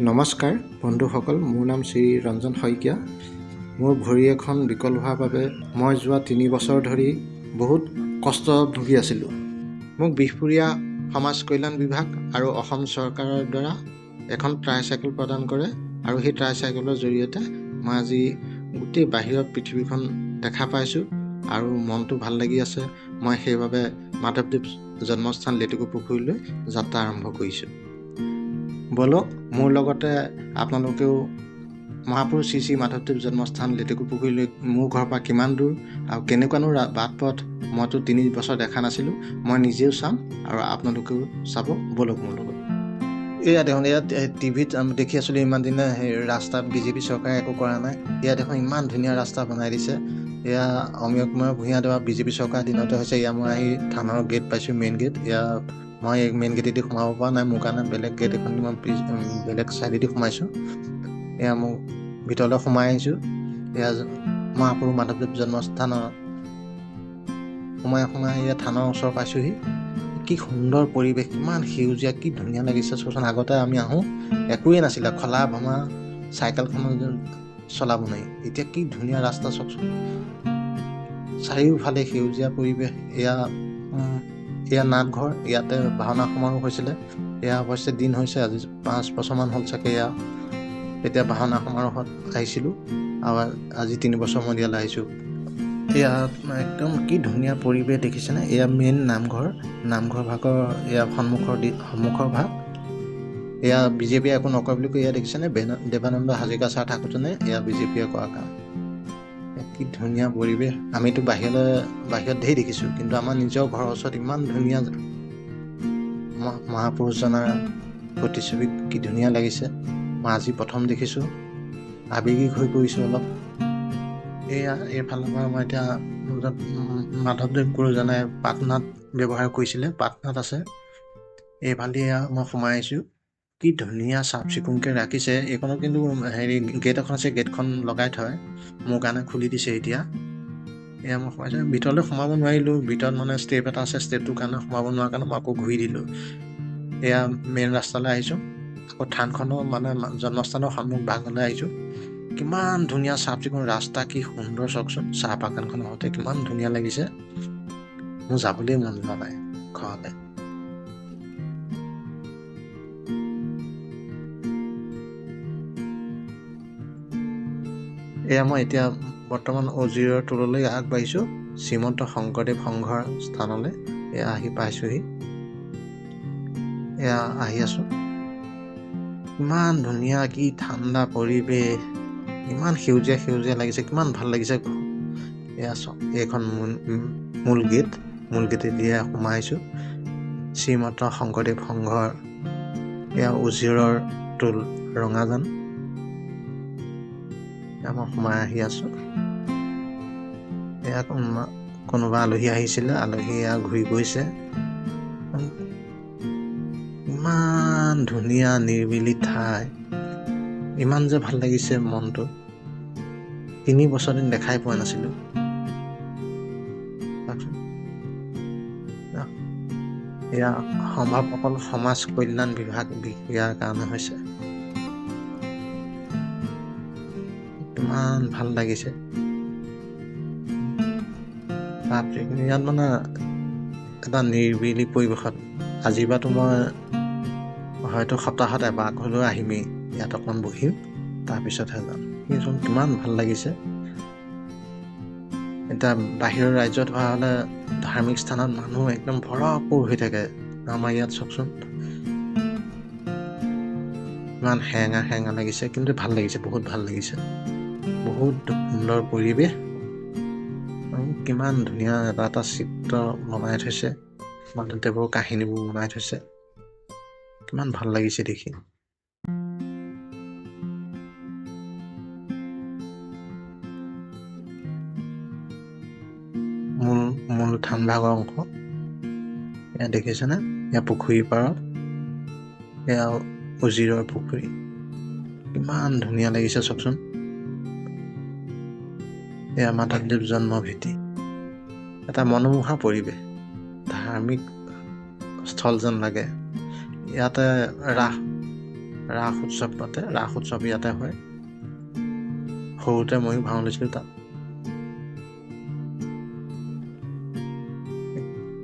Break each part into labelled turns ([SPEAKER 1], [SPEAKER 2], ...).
[SPEAKER 1] নমস্কাৰ বন্ধুসকল, মোৰ নাম শ্ৰী ৰঞ্জন শইকীয়া। মোৰ ভৰি এখন বিকল হোৱাৰ বাবে মই যোৱা 3 বছৰ ধৰি বহুত কষ্ট ভুগি আছিলোঁ। মোক বিহপুৰীয়া সমাজ কল্যাণ বিভাগ আৰু অসম চৰকাৰৰ দ্বাৰা এখন ট্ৰাইচাইকেল প্ৰদান কৰে আৰু সেই ট্ৰাইচাইকেলৰ জৰিয়তে মই আজি গোটেই বাহিৰৰ পৃথিৱীখন দেখা পাইছোঁ আৰু মনটো ভাল লাগি আছে। মই সেইবাবে মাধৱদেৱ জন্মস্থান লেটেকু পুখুৰীলৈ যাত্ৰা আৰম্ভ কৰিছোঁ। বলক মোৰ লগতে আপোনালোকেও মহাপুৰুষ শ্ৰী শ্ৰী মাধৱদেৱ জন্মস্থান লেটেকু পুখুৰীলৈ মোৰ ঘৰৰ পৰা কিমান দূৰ আৰু কেনেকুৱানো বাট পথ মইতো 3 বছৰ দেখা নাছিলোঁ, মই নিজেও চাম আৰু আপোনালোকেও চাব। বলক মোৰ লগত। এয়া দেখোন, ইয়াত টিভিত দেখি আছিলোঁ ইমান দিনে সেই ৰাস্তা বিজেপি চৰকাৰে একো কৰা নাই। ইয়াত দেখোন ইমান ধুনীয়া ৰাস্তা বনাই দিছে। এয়া অমীয় কুমাৰ ভূঞাদেৱা বিজেপি চৰকাৰ দিনতে হৈছে। এয়া মই আহি থানাৰ গেট পাইছোঁ, মেইন গেট। এয়া মই মেইন গেটেদি সোমাব পৰা নাই, মোৰ কাৰণে বেলেগ গেট এখন মই বেলেগ চাইডেদি সোমাইছোঁ। এয়া মোক ভিতৰলৈ সোমাই আহিছোঁ। এয়া মহাপুৰুষ মাধৱদেৱ জন্মস্থানৰ সোমাই এয়া থানাৰ ওচৰ পাইছোঁহি। কি সুন্দৰ পৰিৱেশ, কিমান সেউজীয়া, কি ধুনীয়া লাগিছে চোৱাচোন। আগতে আমি আহোঁ একোৱেই নাছিলে, খলা ভমা, চাইকেলখন চলাব নোৱাৰি। এতিয়া কি ধুনীয়া ৰাস্তা চাওকচোন, চাৰিওফালে সেউজীয়া পৰিৱেশ। এয়া নামঘৰ, ইয়াতে ভাওনা সমাৰোহ হৈছিলে। এয়া অৱশ্যে দিন হৈছে, আজি 5 বছৰমান হ'ল চাগে। এতিয়া ভাওনা সমাৰোহত আহিছিলোঁ আৰু আজি 3 বছৰ মই ইয়ালৈ আহিছোঁ। এয়া একদম কি ধুনীয়া পৰিৱেশ দেখিছেনে। এয়া মেইন নামঘৰ ভাগৰ এয়া সন্মুখৰ ভাগ। এয়া বিজেপিয়ে একো নকৰে বুলি কৈ এয়া দেখিছেনে, দেৱানন্দ হাজৰিকা ছাৰ থাকোঁতেনে এয়া বিজেপিয়ে কৰা কাম। কি ধুনীয়া পৰিৱেশ। আমিতো বাহিৰত ধেৰ দেখিছোঁ, কিন্তু আমাৰ নিজৰ ঘৰৰ ওচৰত ইমান ধুনীয়া মহাপুৰুষজনাৰ প্ৰতিচ্ছবি কি ধুনীয়া লাগিছে। মই আজি প্ৰথম দেখিছোঁ, আৱেগিক হৈ পৰিছোঁ অলপ। এয়া এইফালৰ পৰা মই এতিয়া মাধৱদেৱ গুৰুজনাই পাটনাত ব্যৱহাৰ কৰিছিলে, পাটনাত আছে। এইফালে মই সোমাই আহিছোঁ। কি ধুনীয়া চাফ চিকুণকৈ ৰাখিছে। এইখনত কিন্তু গেট এখন আছে, গেটখন লগাই থয়, মোৰ কাৰণে খুলি দিছে এতিয়া। এয়া মই সোমাইছোঁ। ভিতৰলৈ সোমাব নোৱাৰিলোঁ, ভিতৰত মানে ষ্টেপ এটা আছে, ষ্টেপটোৰ কাৰণে সোমাব নোৱাৰা কাৰণে মই আকৌ ঘূৰি দিলোঁ। এয়া মেইন ৰাস্তালৈ আহিছোঁ, আকৌ থানখনৰ মানে জন্মস্থানৰ সন্মুখ ভাগলৈ আহিছোঁ। কিমান ধুনীয়া চাফ চিকুণ ৰাস্তা, কি সুন্দৰ চাওকচোন। চাহ বাগানখনৰ সৈতে কিমান ধুনীয়া লাগিছে। মোৰ যাবলৈ মন যোৱা নাই ঘৰলৈ। এয়া মই এতিয়া বৰ্তমান অজিৰৰ টোললৈ আগবাঢ়িছোঁ, শ্ৰীমন্ত শংকৰদেৱ সংঘৰ স্থানলৈ। এয়া আহি পাইছোঁহি। এয়া আহি আছোঁ। ইমান ধুনীয়া, কি ঠাণ্ডা পৰিৱেশ, ইমান সেউজীয়া লাগিছে, কিমান ভাল লাগিছে। এয়া চাওক, এইখন মূল গেটেদি সোমাইছোঁ শ্ৰীমন্ত শংকৰদেৱ সংঘৰ। এয়া উজিৰৰ টোল ৰঙাজান। মই সোমাই আহি আছোঁ। এয়া কোনোবা আলহী আহিছিলে, আলহী ঘূৰি গৈছে। ইমান ধুনীয়া নিৰিবিলি ঠাই, ইমান যে ভাল লাগিছে মনটো। 3 বছৰ দিন দেখাই পোৱা নাছিলোঁ। এয়া সম্ভৱসকল সমাজ কল্যাণ বিভাগ ইয়াৰ কাৰণে হৈছে। ইমান ভাল লাগিছে। ইয়াত মানে এটা নিৰিবিলি পৰিৱেশত আজিবাতো মই হয়তো সপ্তাহত এবাৰ হ'লেও আহিমেই। ইয়াত অকণমান বহিম, তাৰপিছতহে যাম। সেইজন কিমান ভাল লাগিছে। এতিয়া বাহিৰৰ ৰাজ্যত হোৱা হ'লে ধাৰ্মিক স্থানত মানুহ একদম ভৰপূৰ হৈ থাকে। আমাৰ ইয়াত চাওকচোন, ইমান সেৰেঙা লাগিছে, কিন্তু ভাল লাগিছে, বহুত ভাল লাগিছে। বহুত সুন্দৰ পৰিৱেশ, কিমান ধুনীয়া এটা চিত্ৰ বনাই থৈছে, মাধৱদেৱৰ কাহিনীবোৰ বনাই থৈছে। কিমান ভাল লাগিছে দেখি। মূল থান ভাগৰ অংশ এয়া দেখিছেনে। এয়া পুখুৰীৰ পাৰত, এয়া উজিৰৰ পুখুৰী, কিমান ধুনীয়া লাগিছে চাওকচোন। এয়া মাধৱদেৱ জন্মভেটি, এটা মনোমোহা পৰিৱেশ, ধাৰ্মিক স্থল যেন লাগে। ইয়াতে ৰাস উৎসৱ পাতে। ৰাস উৎসৱ ইয়াতে হয়। সৰুতে ময়ো ভাও লৈছিলোঁ তাত।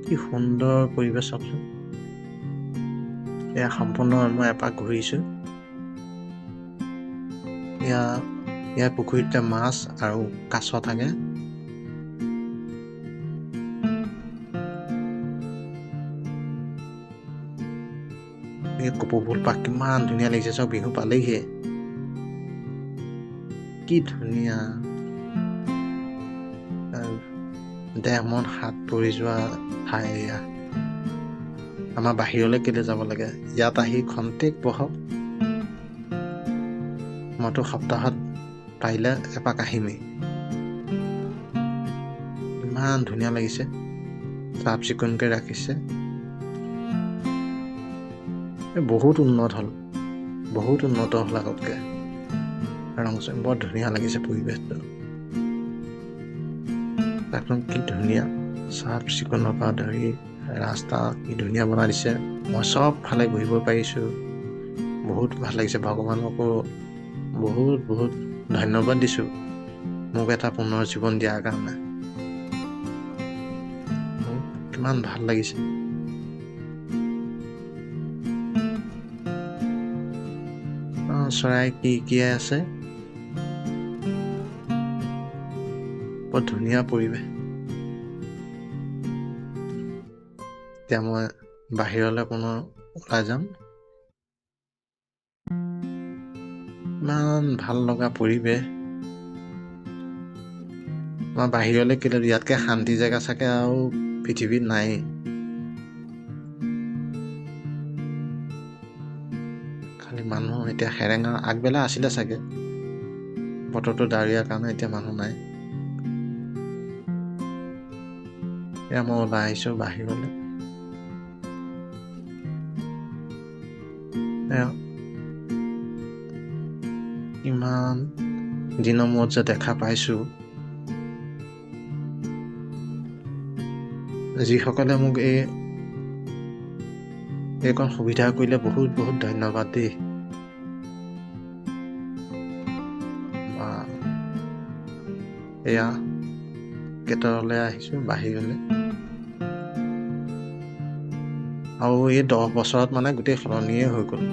[SPEAKER 1] কি সুন্দৰ পৰিৱেশ চাওকচোন। এয়া সম্পূৰ্ণ মই এপাক ঘূৰিছোঁ। ইয়াৰ পুখুৰীতে মাছ আৰু কাছ থাকে। এই কপৌ ফুল পাহ কিমান ধুনীয়া লাগিছে চাওক। বিহু পালেহিয়ে। কি ধুনীয়া। দেহ মন হাত পৰি যোৱা ঠাই এয়া। আমাৰ বাহিৰলৈ কেলে যাব লাগে? ইয়াত আহি খন্তেক বহক। মইতো সপ্তাহত পাৰিলে এপাক আহিমেই। ইমান ধুনীয়া লাগিছে। চাফ চিকুণকৈ ৰাখিছে। বহুত উন্নত হ'ল। বহুত উন্নত হ'ল আগতকৈ। ৰংচং বৰ ধুনীয়া লাগিছে পৰিৱেশটো। একদম কি ধুনীয়া। চাফ চিকুণৰ পৰা ধৰি ৰাস্তা কি ধুনীয়া বনাই দিছে। মই চব ফালে ঘূৰিব পাৰিছোঁ। বহুত ভাল লাগিছে। ভগৱানকো বহুত বহুত ধন্যবাদ দিছোঁ মোক এটা পুনৰ জীৱন দিয়াৰ কাৰণে। কিমান ভাল লাগিছে। চৰাই কিৰকিৰাই আছে। বৰ ধুনীয়া পৰিৱেশ। এতিয়া মই বাহিৰলৈ পুনৰ ওলাই যাম। ইমান ভাল লগা পৰিৱেশ। মই বাহিৰলৈ কেলে ইয়াতকৈ শান্তি জেগা চাগে আৰু পৃথিৱীত নাই। খালি মানুহ এতিয়া সেৰেঙা। আগবেলা আছিলে চাগে, বতৰটো ডাৱৰীয়াৰ কাৰণে এতিয়া মানুহ নাই। এয়া মই ওলাই আহিছোঁ বাহিৰলৈ। ইমান দিনৰ মূৰত যে দেখা পাইছোঁ। যিসকলে মোক এইকণ সুবিধা কৰিলে বহুত বহুত ধন্যবাদ দেই। এয়া কেইটালৈ আহিছোঁ বাহিৰলৈ। আৰু এই 10 বছৰত মানে গোটেই সলনিয়ে হৈ গ'ল।